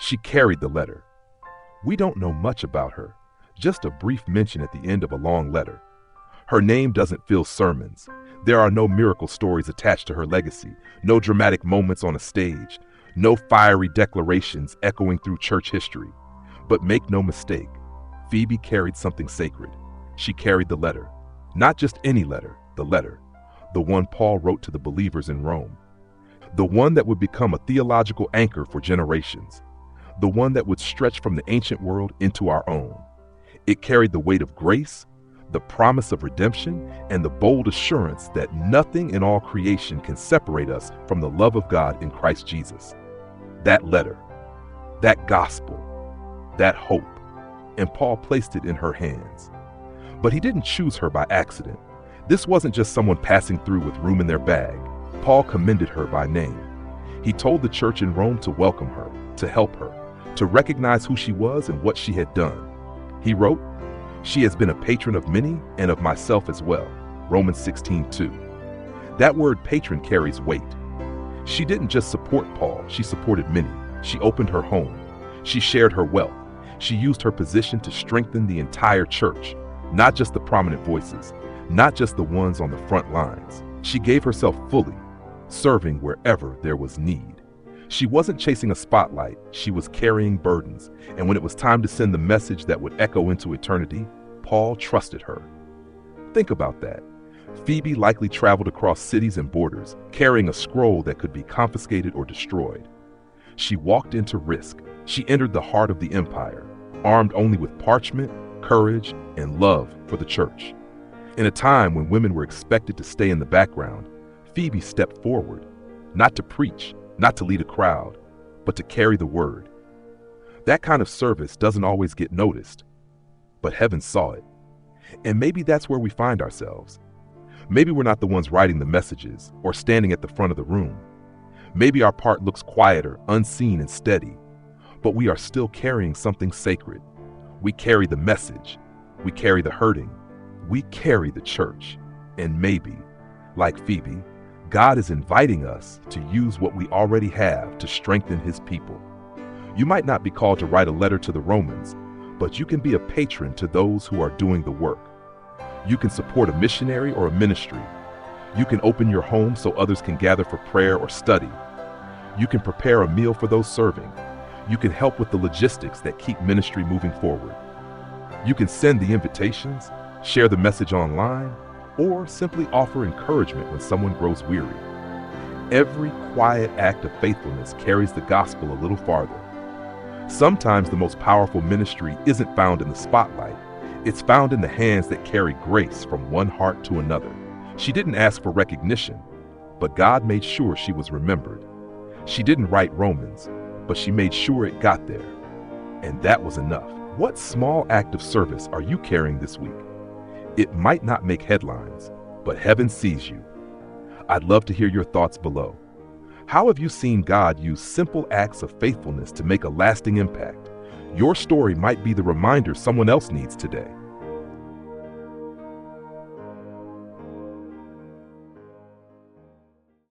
She carried the letter. We don't know much about her, just a brief mention at the end of a long letter. Her name doesn't fill sermons. There are no miracle stories attached to her legacy, no dramatic moments on a stage, no fiery declarations echoing through church history. But make no mistake, Phoebe carried something sacred. She carried the letter. Not just any letter, the one Paul wrote to the believers in Rome. The one that would become a theological anchor for generations. The one that would stretch from the ancient world into our own. It carried the weight of grace, the promise of redemption, and the bold assurance that nothing in all creation can separate us from the love of God in Christ Jesus. That letter, that gospel, that hope, and Paul placed it in her hands. But he didn't choose her by accident. This wasn't just someone passing through with room in their bag. Paul commended her by name. He told the church in Rome to welcome her, to help her, to recognize who she was and what she had done. He wrote, "She has been a patron of many and of myself as well." Romans 16:2. That word patron carries weight. She didn't just support Paul, she supported many. She opened her home. She shared her wealth. She used her position to strengthen the entire church, not just the prominent voices, not just the ones on the front lines. She gave herself fully, serving wherever there was need. She wasn't chasing a spotlight, she was carrying burdens, and when it was time to send the message that would echo into eternity, Paul trusted her. Think about that. Phoebe likely traveled across cities and borders, carrying a scroll that could be confiscated or destroyed. She walked into risk. She entered the heart of the empire, armed only with parchment, courage, and love for the church. In a time when women were expected to stay in the background, Phoebe stepped forward, not to preach, not to lead a crowd, but to carry the word. That kind of service doesn't always get noticed, but heaven saw it. And maybe that's where we find ourselves. Maybe we're not the ones writing the messages or standing at the front of the room. Maybe our part looks quieter, unseen, and steady, but we are still carrying something sacred. We carry the message. We carry the hurting. We carry the church. And maybe, like Phoebe, God is inviting us to use what we already have to strengthen his people. You might not be called to write a letter to the Romans, but you can be a patron to those who are doing the work. You can support a missionary or a ministry. You can open your home so others can gather for prayer or study. You can prepare a meal for those serving. You can help with the logistics that keep ministry moving forward. You can send the invitations, share the message online, or simply offer encouragement when someone grows weary. Every quiet act of faithfulness carries the gospel a little farther. Sometimes the most powerful ministry isn't found in the spotlight. It's found in the hands that carry grace from one heart to another. She didn't ask for recognition, but God made sure she was remembered. She didn't write Romans, but she made sure it got there. And that was enough. What small act of service are you carrying this week? It might not make headlines, but heaven sees you. I'd love to hear your thoughts below. How have you seen God use simple acts of faithfulness to make a lasting impact? Your story might be the reminder someone else needs today.